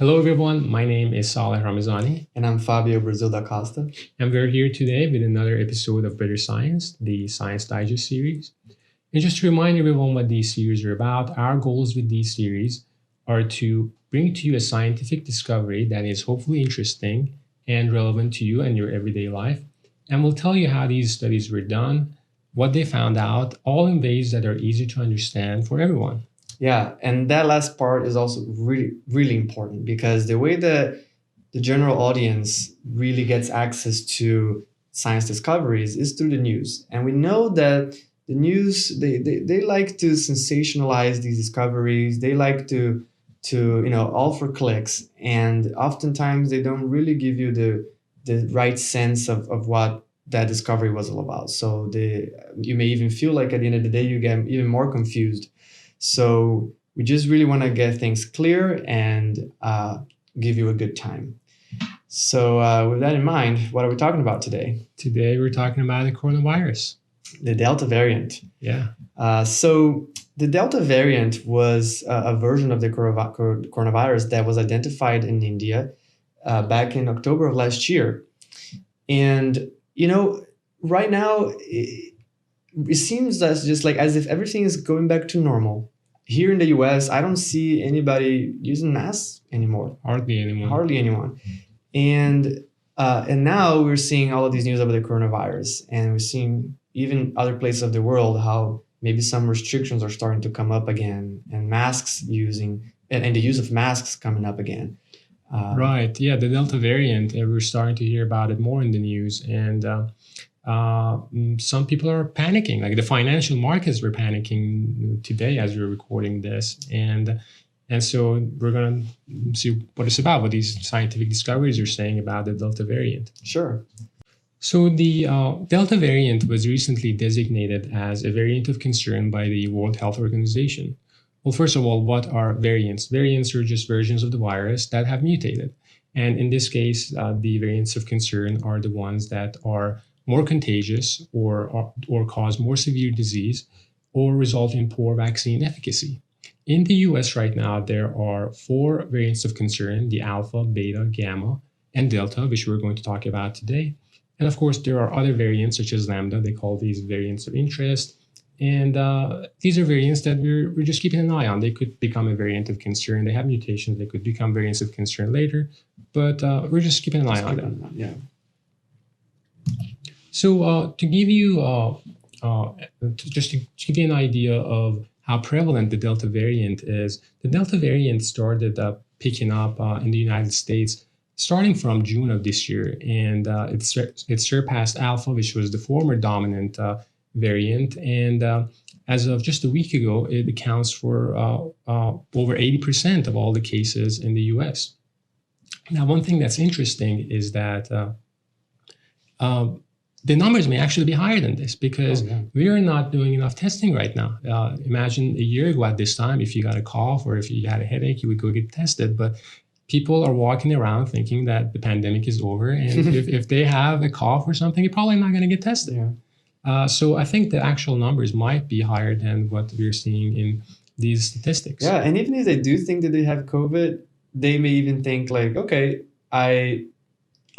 Hello, everyone. My name is Saleh Ramazani, And I'm Fabio Brazil da Costa. and we're here today with another episode of Better Science, the Science Digest series. And just to remind everyone what these series are about, our goals with these series are to bring to you a scientific discovery that is hopefully interesting and relevant to you and your everyday life. And we'll tell you how these studies were done, what they found out, all in ways that are easy to understand for everyone. Yeah, and that last part is also really, really important because the way the general audience really gets access to science discoveries is through the news. And we know that the news, they like to sensationalize these discoveries. They like to all for clicks. And oftentimes they don't really give you the right sense of what that discovery was all about. So you may even feel like at the end of the day, you get even more confused. So we just really want to get things clear and give you a good time. So with that in mind, what are we talking about today? Today, we're talking about the coronavirus. The Delta variant. Yeah. So the Delta variant was a version of the coronavirus that was identified in India back in October of last year. And, right now, it seems that's just like as if everything is going back to normal. Here in the US, I don't see anybody using masks anymore. Hardly anyone. Hardly anyone. And now we're seeing all of these news about the coronavirus, and we're seeing even other places of the world how maybe some restrictions are starting to come up again, and masks using and the use of masks coming up again. Right. Yeah, the Delta variant, we're starting to hear about it more in the news. And some people are panicking. Like the financial markets were panicking today as we're recording this. And so we're going to see what it's about, what these scientific discoveries are saying about the Delta variant. Sure. So the Delta variant was recently designated as a variant of concern by the World Health Organization. Well, first of all, what are variants? Variants are just versions of the virus that have mutated. And in this case, the variants of concern are the ones that are more contagious or cause more severe disease or result in poor vaccine efficacy. In the US right now, there are 4 variants of concern, the alpha, beta, gamma, and delta, which we're going to talk about today. And of course, there are other variants such as lambda. They call these variants of interest. And these are variants that we're just keeping an eye on. They could become a variant of concern. They have mutations. They could become variants of concern later, but we're just keeping an eye on them. Yeah. So to give you just to give you an idea of how prevalent the Delta variant is, the Delta variant started picking up in the United States starting from June of this year, and it surpassed Alpha, which was the former dominant variant, and as of just a week ago, it accounts for over 80% of all the cases in the US. Now, one thing that's interesting is that the numbers may actually be higher than this because we are not doing enough testing right now. Imagine a year ago at this time, if you got a cough or if you had a headache, you would go get tested. But people are walking around thinking that the pandemic is over. And if they have a cough or something, you're probably not going to get tested. Yeah. So I think the actual numbers might be higher than what we're seeing in these statistics. Yeah, and even if they do think that they have COVID, they may even think like, okay,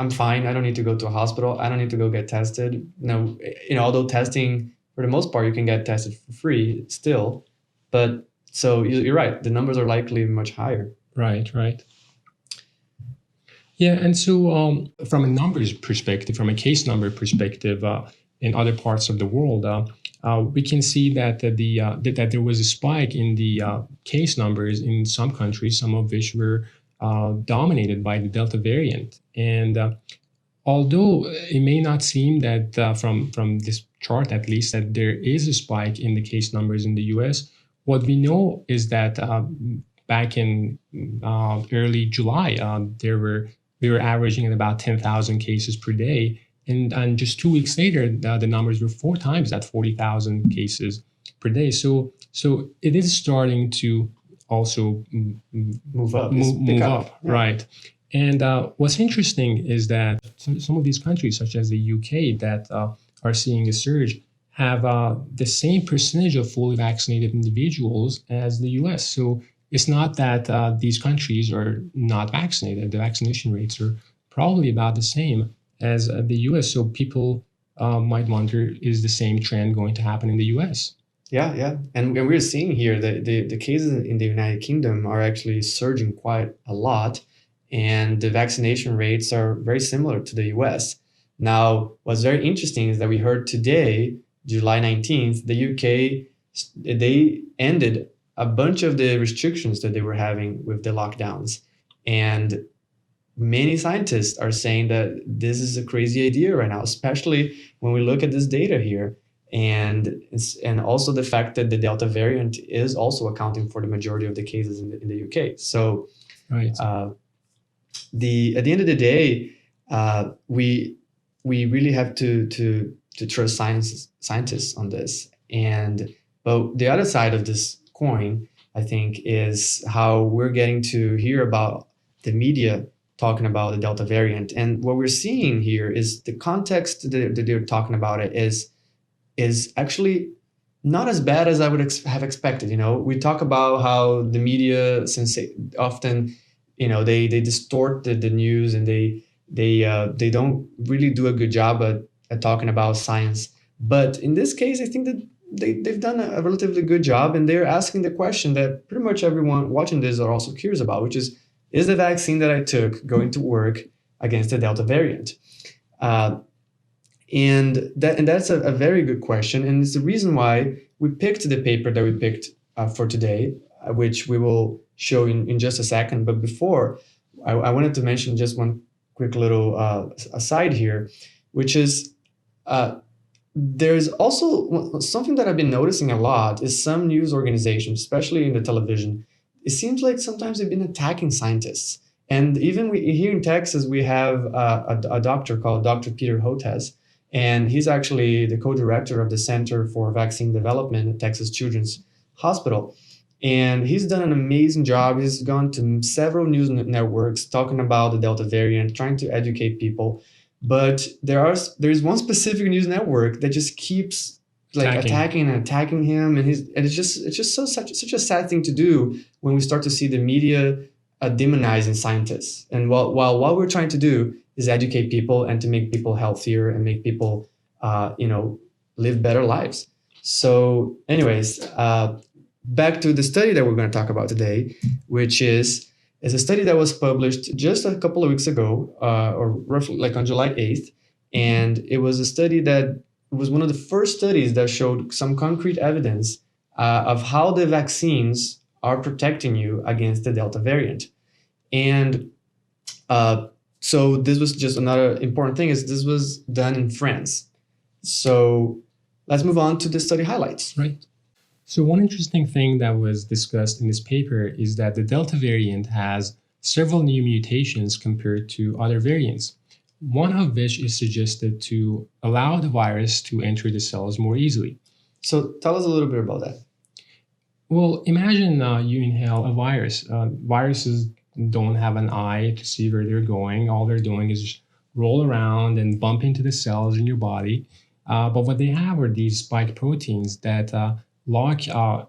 I'm fine. I don't need to go to a hospital. I don't need to go get tested. No, although testing for the most part, you can get tested for free still. But so you're right. The numbers are likely much higher. Right. Yeah. And so from a numbers perspective, from a case number perspective, in other parts of the world, we can see that that there was a spike in the case numbers in some countries, some of which were dominated by the Delta variant. And although it may not seem that from this chart, at least, that there is a spike in the case numbers in the US, what we know is that back in early July, we were averaging at about 10,000 cases per day. And just 2 weeks later, the numbers were 4 times that, 40,000 cases per day. So it is starting to also Move up. Right. And what's interesting is that some of these countries, such as the UK, that are seeing a surge, have the same percentage of fully vaccinated individuals as the US. So it's not that these countries are not vaccinated. The vaccination rates are probably about the same as the US. So people might wonder, is the same trend going to happen in the US? Yeah, yeah. And we're seeing here that the cases in the United Kingdom are actually surging quite a lot, and the vaccination rates are very similar to the US. Now, what's very interesting is that we heard today, July 19th, the UK, they ended a bunch of the restrictions that they were having with the lockdowns. And many scientists are saying that this is a crazy idea right now, especially when we look at this data here. And also the fact that the Delta variant is also accounting for the majority of the cases in the UK. So Right. The at the end of the day, we really have to trust scientists on this. And but the other side of this coin, I think, is how we're getting to hear about the media talking about the Delta variant. And what we're seeing here is the context that they're talking about it is actually not as bad as I would have expected. You know, we talk about how the media, since often, you know, they distort the news, and they don't really do a good job at talking about science. But in this case, I think that they've done a relatively good job, and they're asking the question that pretty much everyone watching this are also curious about, which is the vaccine that I took going to work against the Delta variant? And that's a very good question, and it's the reason why we picked the paper that we picked for today, which we will show in just a second. But before, I wanted to mention just one quick little aside here, which is there's also something that I've been noticing a lot is some news organizations, especially in the television, it seems like sometimes they've been attacking scientists. And even here in Texas, we have a doctor called Dr. Peter Hotez, and he's actually the co-director of the Center for Vaccine Development at Texas Children's Hospital. And he's done an amazing job. He's gone to several news networks talking about the Delta variant, trying to educate people. But there's one specific news network that just keeps like attacking him, and it's just such a sad thing to do when we start to see the media demonizing scientists. And while what we're trying to do is educate people and to make people healthier and make people live better lives. So, anyways, back to the study that we're going to talk about today, which is a study that was published just a couple of weeks ago, or roughly like on July 8th. And it was a study that was one of the first studies that showed some concrete evidence of how the vaccines are protecting you against the Delta variant. And so this was just another important thing, is this was done in France. So let's move on to the study highlights. Right. So one interesting thing that was discussed in this paper is that the Delta variant has several new mutations compared to other variants, one of which is suggested to allow the virus to enter the cells more easily. So tell us a little bit about that. Well, imagine you inhale a virus. Viruses don't have an eye to see where they're going. All they're doing is just roll around and bump into the cells in your body. But what they have are these spike proteins that lock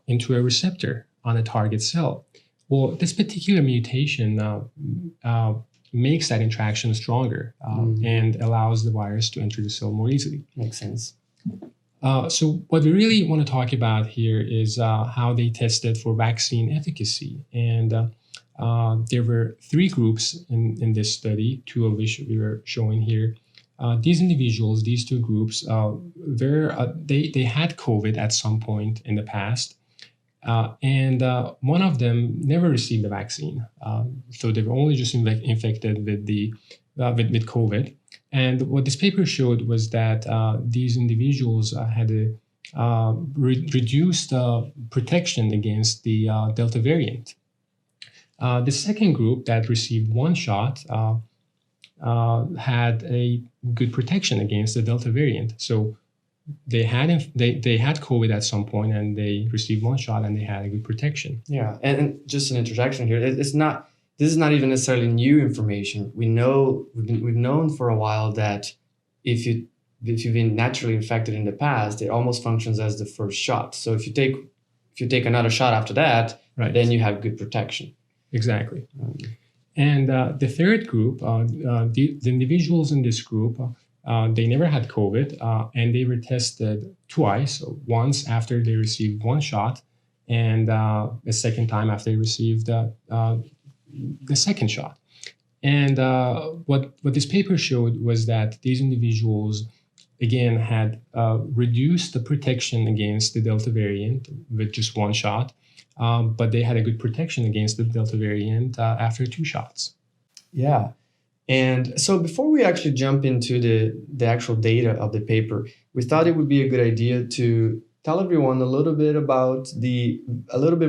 into a receptor on a target cell. Well, this particular mutation makes that interaction stronger and allows the virus to enter the cell more easily. Makes sense. So what we really want to talk about here is how they tested for vaccine efficacy. And there were three groups in this study, two of which we were showing here. These individuals, these two groups, they had COVID at some point in the past, and one of them never received the vaccine. So they were only just infected with COVID. And what this paper showed was that these individuals had a reduced protection against the Delta variant. The second group that received one shot had a good protection against the Delta variant. So they had COVID at some point, and they received one shot, and they had a good protection. Yeah, and just an introduction here. This is not even necessarily new information. We've known for a while that if you've been naturally infected in the past, it almost functions as the first shot. So if you take another shot after that, Right. then you have good protection. Exactly. And the third group, the individuals in this group, they never had COVID, and they were tested twice, once after they received one shot, and a second time after they received the second shot. And what this paper showed was that these individuals, again, had reduced the protection against the Delta variant with just one shot, but they had a good protection against the Delta variant after two shots. Yeah. And so before we actually jump into the actual data of the paper, we thought it would be a good idea to tell everyone a little bit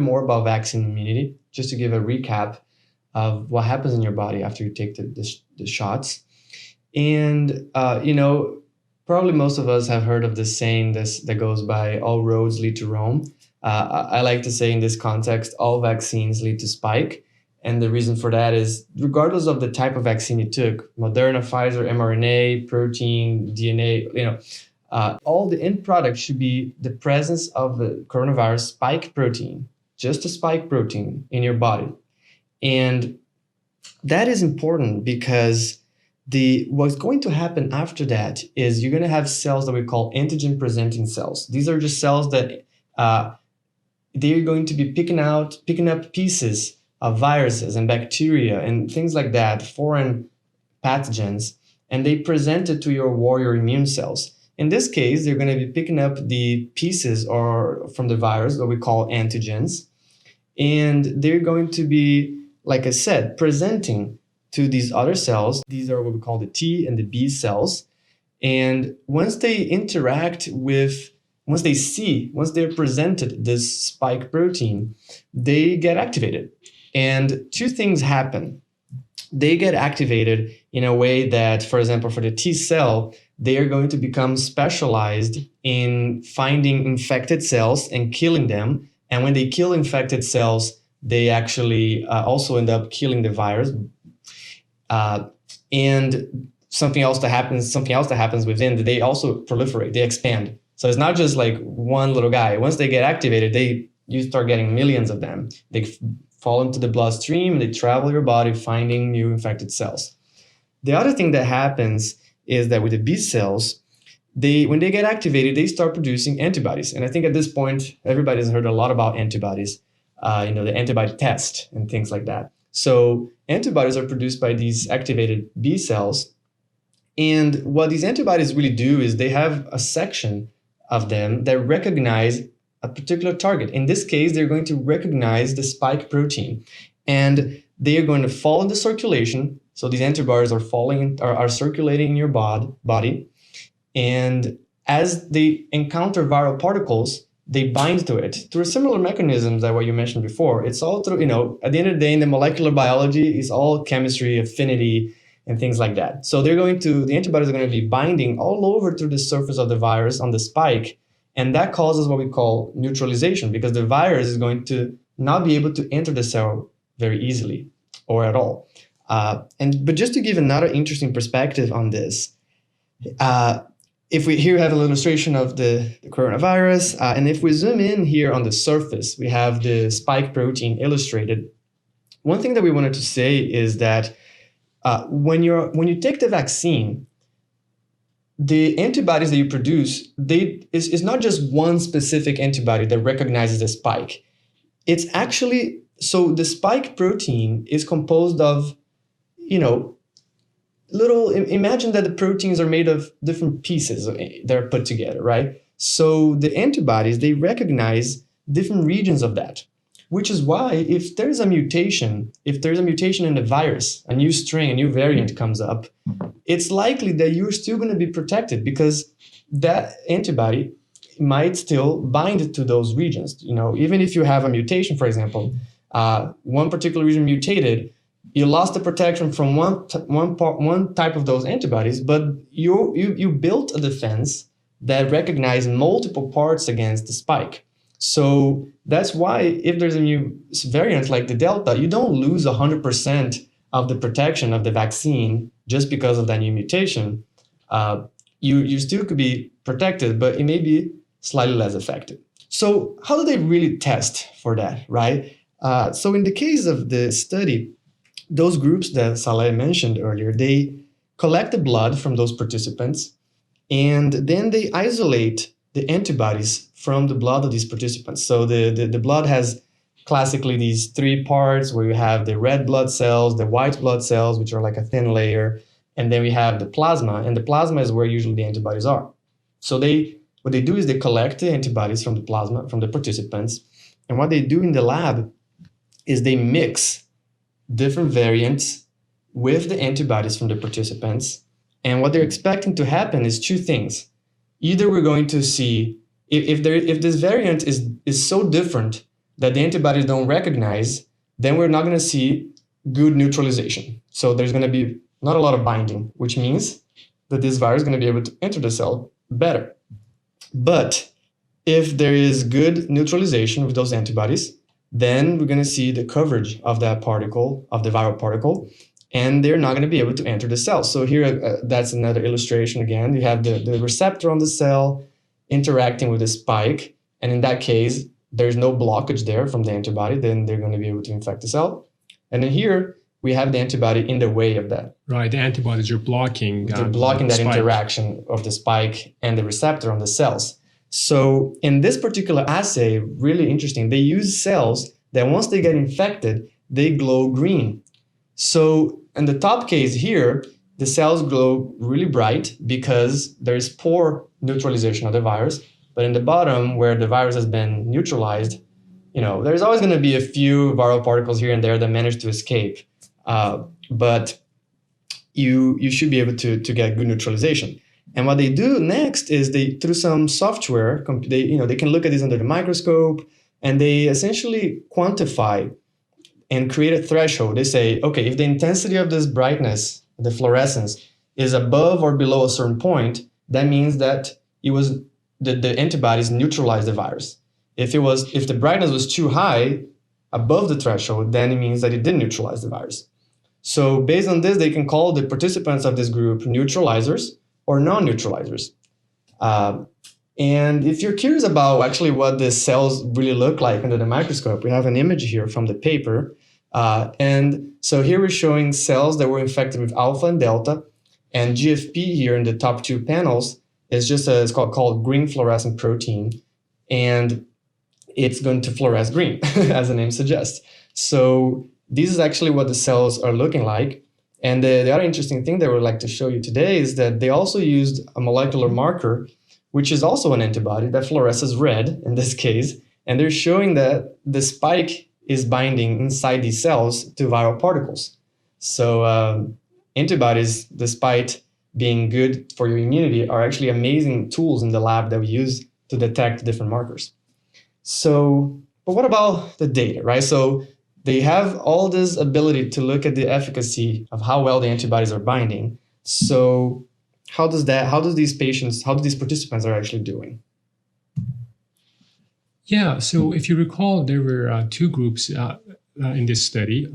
more about vaccine immunity, just to give a recap of what happens in your body after you take the shots. And, probably most of us have heard of this saying that goes by, all roads lead to Rome. I like to say in this context, all vaccines lead to spike. And the reason for that is, regardless of the type of vaccine you took, Moderna, Pfizer, mRNA, protein, DNA, all the end product should be the presence of the coronavirus spike protein, just a spike protein in your body. And that is important because what's going to happen after that is you're going to have cells that we call antigen presenting cells. These are just cells that they're going to be picking up pieces of viruses and bacteria and things like that, foreign pathogens, and they present it to your warrior immune cells. In this case, they're going to be picking up the pieces from the virus that we call antigens, and they're going to be, like I said, presenting to these other cells. These are what we call the T and the B cells. And once they're presented this spike protein, they get activated. And two things happen. They get activated in a way that, for example, for the T cell, they are going to become specialized in finding infected cells and killing them. And when they kill infected cells, they actually also end up killing the virus. And something else that happens within, they also proliferate, they expand. So it's not just like one little guy. Once they get activated, you start getting millions of them. They fall into the bloodstream, they travel your body, finding new infected cells. The other thing that happens is that with the B cells, when they get activated, they start producing antibodies. And I think at this point, everybody's heard a lot about antibodies, the antibody test and things like that. So antibodies are produced by these activated B cells. And what these antibodies really do is they have a section of them that recognize a particular target. In this case, they're going to recognize the spike protein, and they are going to fall into circulation. So these antibodies are circulating in your body. And as they encounter viral particles, they bind to it through similar mechanisms that what you mentioned before. It's all through, at the end of the day, in the molecular biology, it's all chemistry, affinity, and things like that. So the antibodies are going to be binding all over through the surface of the virus on the spike. And that causes what we call neutralization, because the virus is going to not be able to enter the cell very easily or at all. But just to give another interesting perspective on this, if we here have an illustration of the coronavirus, and if we zoom in here on the surface, we have the spike protein illustrated. One thing that we wanted to say is that when you take the vaccine, the antibodies that you produce, it's not just one specific antibody that recognizes the spike. It's actually, so the spike protein is composed of, imagine that the proteins are made of different pieces that are put together, right? So the antibodies, they recognize different regions of that, which is why if there's a mutation in the virus, a new strain, a new variant comes up, it's likely that you're still going to be protected because that antibody might still bind to those regions. Even if you have a mutation, for example, one particular region mutated, you lost the protection from one type of those antibodies, but you built a defense that recognized multiple parts against the spike. So that's why if there's a new variant like the Delta, you don't lose 100% of the protection of the vaccine just because of that new mutation. You still could be protected, but it may be slightly less effective. So how do they really test for that, right? So in the case of the study, those groups that Saleh mentioned earlier, they collect the blood from those participants, and then they isolate the antibodies from the blood of these participants. So the blood has classically these three parts where you have the red blood cells, the white blood cells, which are like a thin layer, and then we have the plasma, and the plasma is where usually the antibodies are. So what they do is they collect the antibodies from the plasma, from the participants, and what they do in the lab is they mix different variants with the antibodies from the participants. And what they're expecting to happen is two things. Either we're going to see if this variant is so different that the antibodies don't recognize, then we're not going to see good neutralization. So there's going to be not a lot of binding, which means that this virus is going to be able to enter the cell better. But if there is good neutralization with those antibodies, then we're going to see the coverage of that particle, of the viral particle, and they're not going to be able to enter the cell. So here, that's another illustration again. You have the receptor on the cell interacting with the spike, and in that case, there's no blockage there from the antibody, then they're going to be able to infect the cell. And then here, we have the antibody in the way of that. Right, the antibodies are blocking. They're blocking that interaction of the spike and the receptor on the cells. So in this particular assay, really interesting, they use cells that once they get infected, they glow green. So in the top case here, the cells glow really bright because there is poor neutralization of the virus. But in the bottom, where the virus has been neutralized, there's always going to be a few viral particles here and there that manage to escape. But you should be able to get good neutralization. And what they do next is through some software, they can look at this under the microscope, and they essentially quantify and create a threshold. They say, okay, if the intensity of this brightness, the fluorescence, is above or below a certain point, that means that the antibodies neutralize the virus. If the brightness was too high, above the threshold, then it means that it didn't neutralize the virus. So based on this, they can call the participants of this group neutralizers or non-neutralizers. And if you're curious about actually what the cells really look like under the microscope, we have an image here from the paper. And so here we're showing cells that were infected with alpha and delta, and GFP here in the top two panels is just it's called green fluorescent protein, and it's going to fluoresce green, as the name suggests. So this is actually what the cells are looking like. And the other interesting thing that I would like to show you today is that they also used a molecular marker, which is also an antibody that fluoresces red in this case. And they're showing that the spike is binding inside these cells to viral particles. So antibodies, despite being good for your immunity, are actually amazing tools in the lab that we use to detect different markers. So, but what about the data, right? So they have all this ability to look at the efficacy of how well the antibodies are binding. So how do these participants are actually doing? Yeah, so if you recall, there were two groups in this study.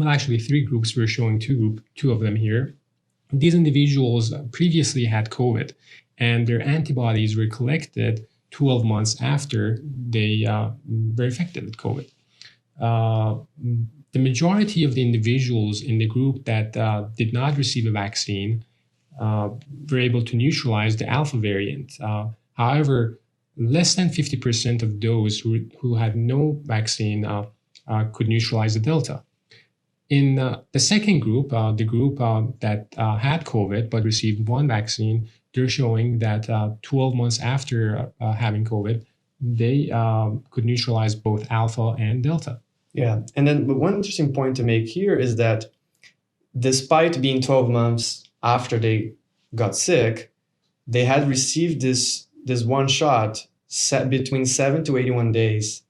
Actually, three groups. We're showing two of them here. These individuals previously had COVID, and their antibodies were collected 12 months after they were infected with COVID. The majority of the individuals in the group that did not receive a vaccine were able to neutralize the alpha variant. However, less than 50% of those who had no vaccine could neutralize the delta. In the second group, the group that had COVID but received one vaccine, they're showing that 12 months after having COVID, they could neutralize both alpha and delta. Yeah, and then one interesting point to make here is that despite being 12 months after they got sick, they had received this one shot set between 7 to 81 days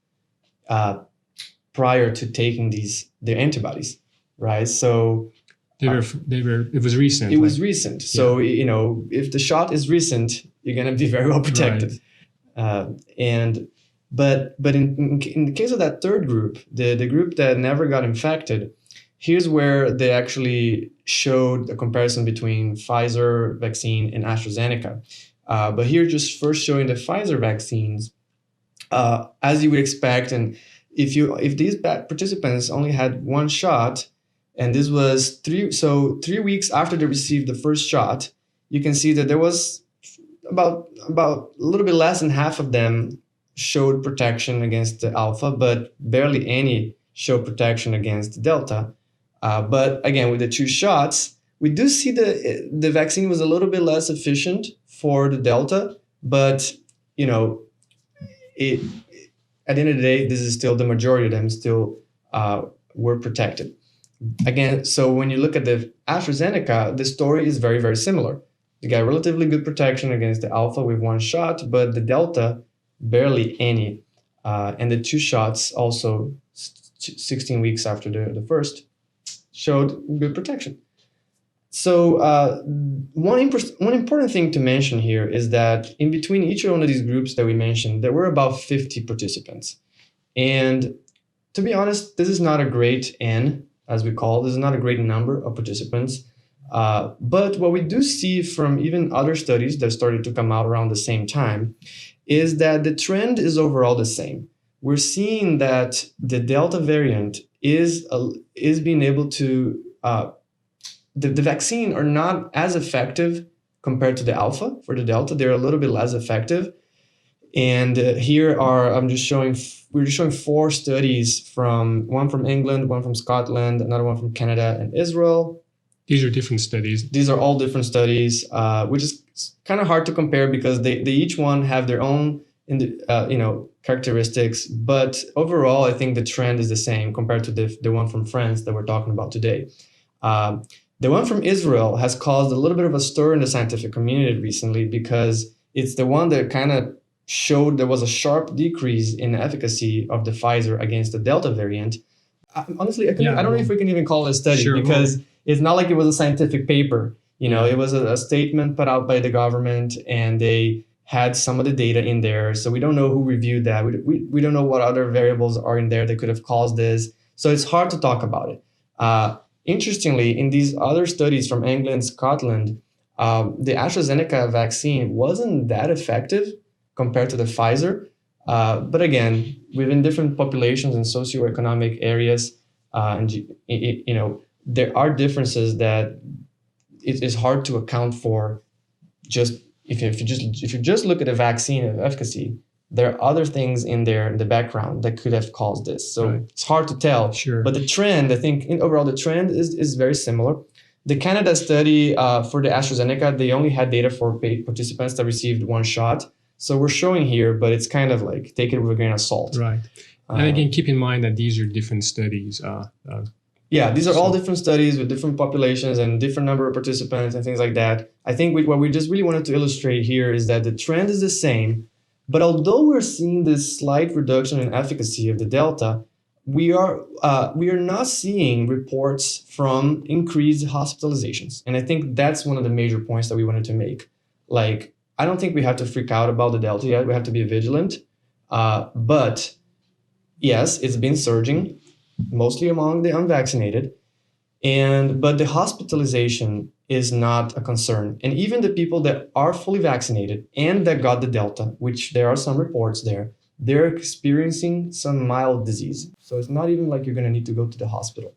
prior to taking their antibodies, right? So it was recent. It was recent. So, if the shot is recent, you're going to be very well protected. Right. But in the case of that third group, the group that never got infected, here's where they actually showed a comparison between Pfizer vaccine and AstraZeneca. But here, just first showing the Pfizer vaccines, as you would expect, and if these participants only had one shot, and this was 3 weeks after they received the first shot, you can see that there was about a little bit less than half of them showed protection against the alpha, but barely any showed protection against the delta. But again, with the two shots, we do see the vaccine was a little bit less efficient for the delta, but you know, it at the end of the day, this is still the majority of them still were protected. Again, so when you look at the AstraZeneca, the story is very, very similar. You got relatively good protection against the alpha with one shot, but the delta, barely any. And the two shots also 16 weeks after the first showed good protection. So one important thing to mention here is that in between each one of these groups that we mentioned, there were about 50 participants. And to be honest, this is not a great N, as we call it. This is not a great number of participants. But what we do see from even other studies that started to come out around the same time is that the trend is overall the same. We're seeing that the Delta variant is being able to, the vaccine are not as effective compared to the Alpha. For the Delta, they're a little bit less effective. And here we're just showing 4 studies one from England, one from Scotland, another one from Canada and Israel. These are different studies. These are all different studies, which is kind of hard to compare because they each one have their own characteristics. But overall, I think the trend is the same compared to the one from France that we're talking about today. The one from Israel has caused a little bit of a stir in the scientific community recently because it's the one that kind of showed there was a sharp decrease in efficacy of the Pfizer against the Delta variant. Honestly, I don't know if we can even call it a study because it's not like it was a scientific paper. It was a statement put out by the government, and they had some of the data in there. So we don't know who reviewed that. We don't know what other variables are in there that could have caused this. So it's hard to talk about it. Interestingly, in these other studies from England, Scotland, the AstraZeneca vaccine wasn't that effective compared to the Pfizer. But again, within different populations and socioeconomic areas, there are differences that it is hard to account for. Just if you just look at the vaccine efficacy, there are other things in there in the background that could have caused this. So It's hard to tell. Sure. But the trend, I think, overall, the trend is very similar. The Canada study for the AstraZeneca, they only had data for participants that received one shot. So we're showing here, but it's kind of like take it with a grain of salt. Right. And again, keep in mind that these are different studies. These are all different studies with different populations and different number of participants and things like that. I think what we just really wanted to illustrate here is that the trend is the same, but although we're seeing this slight reduction in efficacy of the Delta, we are not seeing reports from increased hospitalizations. And I think that's one of the major points that we wanted to make. Like, I don't think we have to freak out about the Delta yet. We have to be vigilant. But yes, it's been surging, mostly among the unvaccinated. But the hospitalization is not a concern. And even the people that are fully vaccinated and that got the Delta, which there are some reports there, they're experiencing some mild disease. So it's not even like you're going to need to go to the hospital.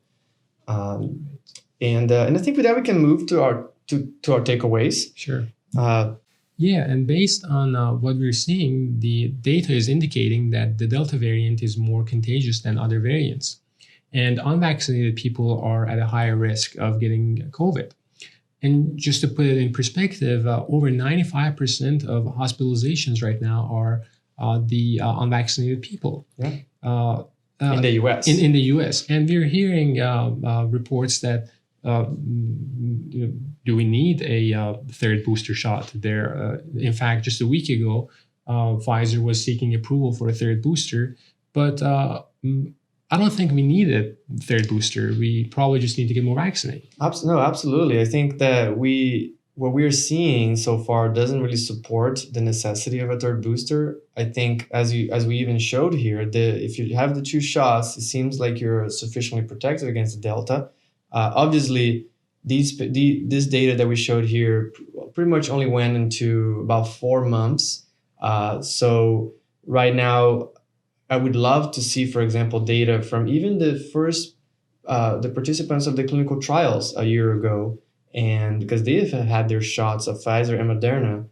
And I think with that, we can move to our takeaways. Sure. And based on what we're seeing, the data is indicating that the Delta variant is more contagious than other variants. And unvaccinated people are at a higher risk of getting COVID. And just to put it in perspective, over 95% of hospitalizations right now are the unvaccinated people. Yeah. In the US. In the US. And we're hearing reports that do we need a third booster shot there? In fact, just a week ago, Pfizer was seeking approval for a third booster, but I don't think we need a third booster. We probably just need to get more vaccinated. No, absolutely. I think that what we're seeing so far doesn't really support the necessity of a third booster. I think, as we even showed here, if you have the 2 shots, it seems like you're sufficiently protected against the Delta. Obviously, this data that we showed here pretty much only went into about 4 months. So right now, I would love to see, for example, data from even the participants of the clinical trials a year ago, and because they have had their shots of Pfizer and Moderna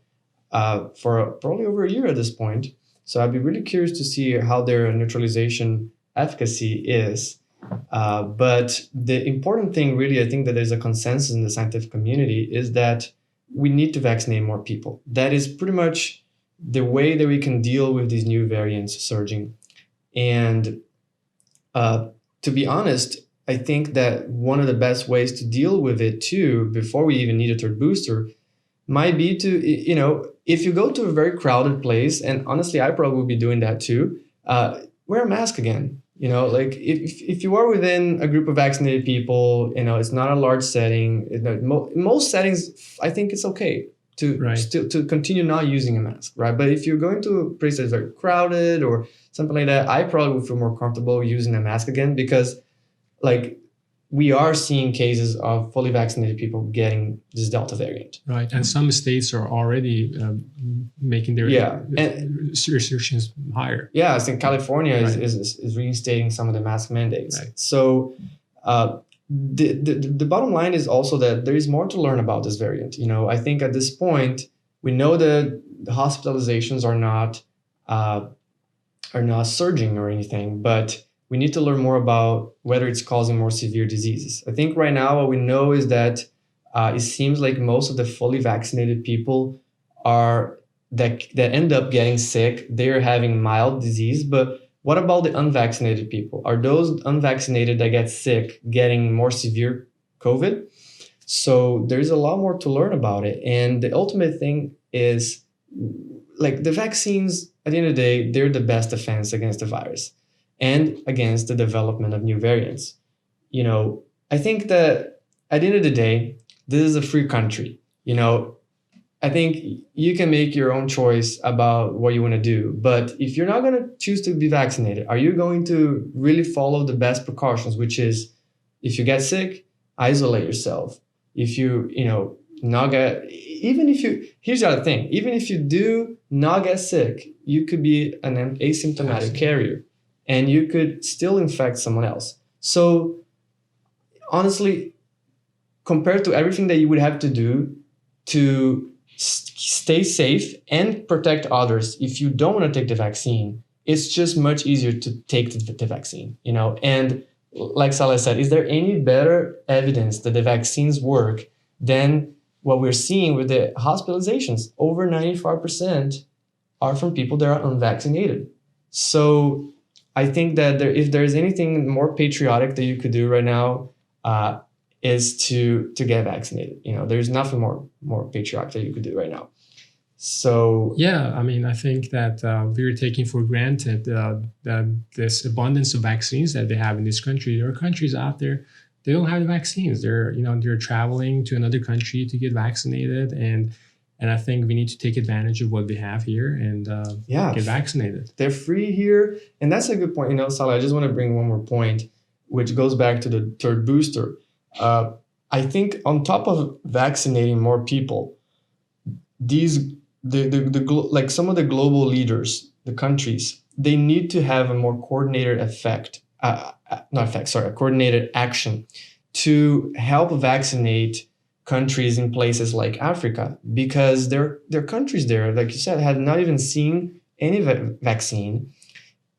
for probably over a year at this point. So I'd be really curious to see how their neutralization efficacy is. But the important thing, really, I think that there's a consensus in the scientific community is that we need to vaccinate more people. That is pretty much the way that we can deal with these new variants surging. And to be honest, I think that one of the best ways to deal with it too, before we even need a third booster, might be to, if you go to a very crowded place, and honestly, I probably will be doing that too, wear a mask again. Like if you are within a group of vaccinated people, it's not a large setting. In most settings, I think it's okay to still to continue not using a mask, right? But if you're going to a place that's very crowded or something like that, I probably would feel more comfortable using a mask again, because like we are seeing cases of fully vaccinated people getting this Delta variant. Right. And some states are already making their restrictions higher. Yeah, I think California is reinstating some of the mask mandates. Right. So the bottom line is also that there is more to learn about this variant. I think at this point, we know that the hospitalizations are not surging or anything, but we need to learn more about whether it's causing more severe diseases. I think right now what we know is that it seems like most of the fully vaccinated people that end up getting sick, they're having mild disease. But what about the unvaccinated people? Are those unvaccinated that get sick getting more severe COVID? So there's a lot more to learn about it. And the ultimate thing is, like, the vaccines, at the end of the day, they're the best defense against the virus and against the development of new variants. I think that at the end of the day, this is a free country. I think you can make your own choice about what you want to do. But if you're not going to choose to be vaccinated, are you going to really follow the best precautions, which is if you get sick, isolate yourself. If you, not get, here's the other thing, even if you do not get sick, you could be an asymptomatic carrier and you could still infect someone else. So honestly, compared to everything that you would have to do to stay safe and protect others, if you don't want to take the vaccine, it's just much easier to take the vaccine, And like Salah said, is there any better evidence that the vaccines work than what we're seeing with the hospitalizations? Over 95% are from people that are unvaccinated. So I think that if there's anything more patriotic that you could do right now, is to get vaccinated. There's nothing more patriotic that you could do right now. So yeah, I think that we're taking for granted that this abundance of vaccines that they have in this country. There are countries out there, they don't have the vaccines. They're traveling to another country to get vaccinated, and I think we need to take advantage of what we have here and get vaccinated. They're free here, and that's a good point. Salah, I just want to bring one more point, which goes back to the third booster. I think on top of vaccinating more people, some of the global leaders, the countries, they need to have a more coordinated coordinated action to help vaccinate countries in places like Africa, because there are countries there, like you said, have not even seen any vaccine.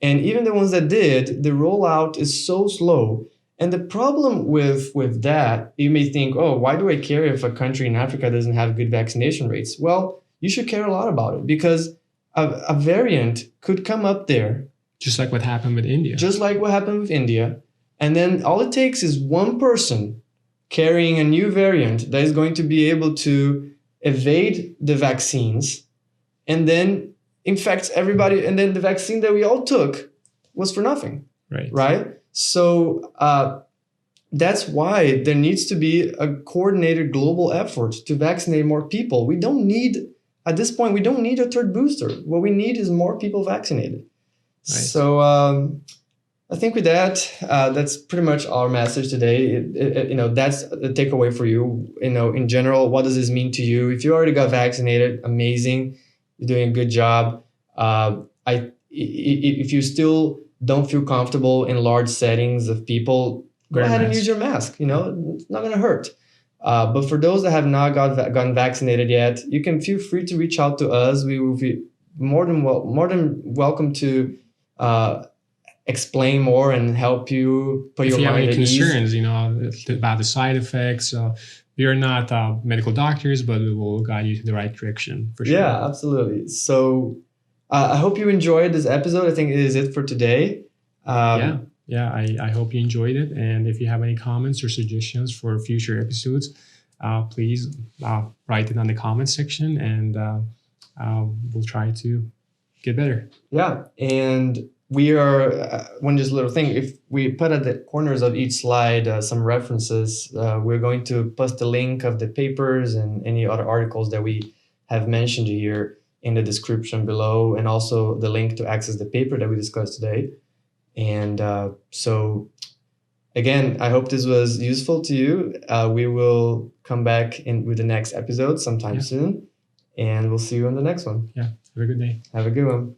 And even the ones that did, the rollout is so slow. And the problem with that, you may think, oh, why do I care if a country in Africa doesn't have good vaccination rates? Well, you should care a lot about it, because a variant could come up there. Just like what happened with India. Just like what happened with India. And then all it takes is one person carrying a new variant that is going to be able to evade the vaccines and then infects everybody. And then the vaccine that we all took was for nothing. Right? So that's why there needs to be a coordinated global effort to vaccinate more people. At this point, we don't need a third booster. What we need is more people vaccinated. Right. So I think with that, that's pretty much our message today. That's the takeaway for you. In general, what does this mean to you? If you already got vaccinated, amazing. You're doing a good job. if you still don't feel comfortable in large settings of people, go Wear a ahead and mask. use your mask. It's not going to hurt. But for those that have not gotten vaccinated yet, you can feel free to reach out to us. We will be more than welcome to explain more and help you put If your you have mind any at ease. concerns, about the side effects, we are not medical doctors, but we will guide you to the right direction for sure. Yeah, absolutely. So I hope you enjoyed this episode. I think it is it for today. I hope you enjoyed it. And if you have any comments or suggestions for future episodes, please write it on the comment section, and we'll try to get better. Yeah, and we are one just little thing. If we put at the corners of each slide some references, we're going to post the link of the papers and any other articles that we have mentioned here in the description below, and also the link to access the paper that we discussed today. And so, again, I hope this was useful to you. We will come back with the next episode sometime soon, and we'll see you on the next one. Yeah, have a good day. Have a good one.